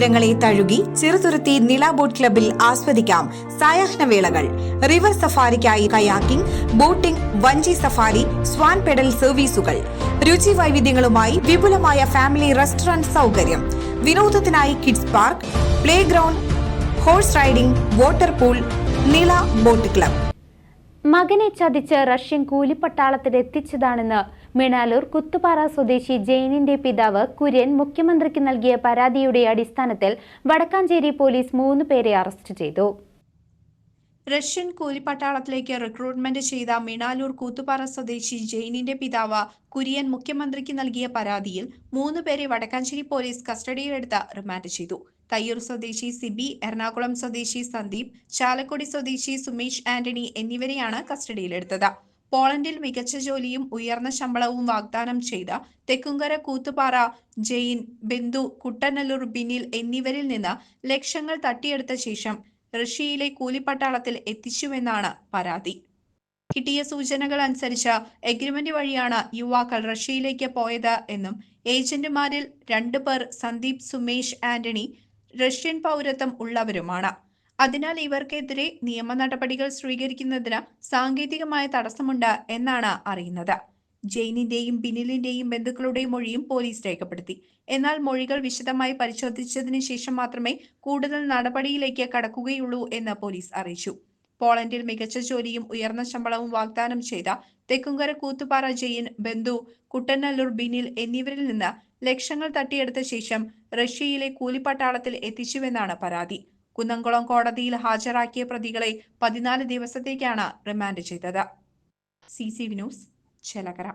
തീരങ്ങളെ തഴുകി ചെറുതുരുത്തി നില ബോട്ട് ക്ലബിൽ ആസ്വദിക്കാം സായാഹ്നവേളകൾ. റിവർ സഫാരിക്കായി കയാക്കിംഗ്, ബോട്ടിംഗ്, വഞ്ചി സഫാരി, സ്വാൻ പെഡൽ സർവീസുകൾ. രുചി വൈവിധ്യങ്ങളുമായി വിപുലമായ ഫാമിലി റെസ്റ്റോറന്റ് സൗകര്യം. വിനോദത്തിനായി kids park, play ground, horse riding, water pool. നില ബോട്ട് ക്ലബ്. മകനെ ചതിച്ച് റഷ്യൻ കൂലിപ്പട്ടാളത്തിൽ എത്തിച്ചതാണെന്ന് മിണാലൂർ കുത്തുപാറ സ്വദേശി ജെയിനിന്റെ പിതാവ് കുര്യൻ മുഖ്യമന്ത്രിക്ക് നൽകിയ പരാതിയുടെ അടിസ്ഥാനത്തിൽ വടക്കാഞ്ചേരി പോലീസ് 3 പേരെ അറസ്റ്റ് ചെയ്തു. റഷ്യൻ കൂലിപ്പട്ടാളത്തിലേക്ക് റിക്രൂട്ട്മെന്റ് ചെയ്ത മിണാലൂർ കൂത്തുപാറ സ്വദേശി ജെയിനിന്റെ പിതാവ് കുര്യൻ മുഖ്യമന്ത്രിക്ക് നൽകിയ പരാതിയിൽ 3 പേരെ വടക്കാഞ്ചേരി പോലീസ് കസ്റ്റഡിയിലെടുത്ത് റിമാൻഡ് ചെയ്തു. തയ്യൂർ സ്വദേശി സിബി, എറണാകുളം സ്വദേശി സന്ദീപ്, ചാലക്കുടി സ്വദേശി സുമേഷ് ആന്റണി എന്നിവരെയാണ് കസ്റ്റഡിയിലെടുത്തത്. പോളണ്ടിൽ മികച്ച ജോലിയും ഉയർന്ന ശമ്പളവും വാഗ്ദാനം ചെയ്ത തെക്കുംകര കൂത്തുപാറ ജെയിൻ, ബിന്ദു, കുട്ടനല്ലൂർ ബിനിൽ എന്നിവരിൽ നിന്ന് ലക്ഷങ്ങൾ തട്ടിയെടുത്ത ശേഷം റഷ്യയിലെ കൂലിപ്പട്ടാളത്തിൽ എത്തിച്ചുവെന്നാണ് പരാതി. കിട്ടിയ സൂചനകൾ അനുസരിച്ച് എഗ്രിമെന്റ് വഴിയാണ് യുവാക്കൾ റഷ്യയിലേക്ക് പോയത് എന്നും ഏജന്റുമാരിൽ 2 പേർ സന്ദീപ്, സുമേഷ് ആന്റണി റഷ്യൻ പൗരത്വം ഉള്ളവരുമാണ്. അതിനാൽ ഇവർക്കെതിരെ നിയമ നടപടികൾ സ്വീകരിക്കുന്നതിന് സാങ്കേതികമായ തടസ്സമുണ്ട് എന്നാണ് അറിയുന്നത്. ജെയിനിന്റെയും ബിനിലിന്റെയും ബന്ധുക്കളുടെ മൊഴിയും പോലീസ് രേഖപ്പെടുത്തി. എന്നാൽ മൊഴികൾ വിശദമായി പരിശോധിച്ചതിന് ശേഷം മാത്രമേ കൂടുതൽ നടപടിയിലേക്ക് കടക്കുകയുള്ളൂ എന്ന് പോലീസ് അറിയിച്ചു. പോളണ്ടിൽ മികച്ച ജോലിയും ഉയർന്ന ശമ്പളവും വാഗ്ദാനം ചെയ്ത തെക്കുംകര കൂത്തുപാറ ജെയിൻ, ബന്ധു, കുട്ടനല്ലൂർ ബിനിൽ എന്നിവരിൽ നിന്ന് ലക്ഷങ്ങൾ തട്ടിയെടുത്ത ശേഷം റഷ്യയിലെ കൂലിപ്പട്ടാളത്തിൽ എത്തിച്ചുവെന്നാണ് പരാതി. കുന്നംകുളം കോടതിയിൽ ഹാജരാക്കിയ പ്രതികളെ 14 ദിവസത്തേക്കാണ് റിമാൻഡ് ചെയ്തത്. CCV news, Chelakkara.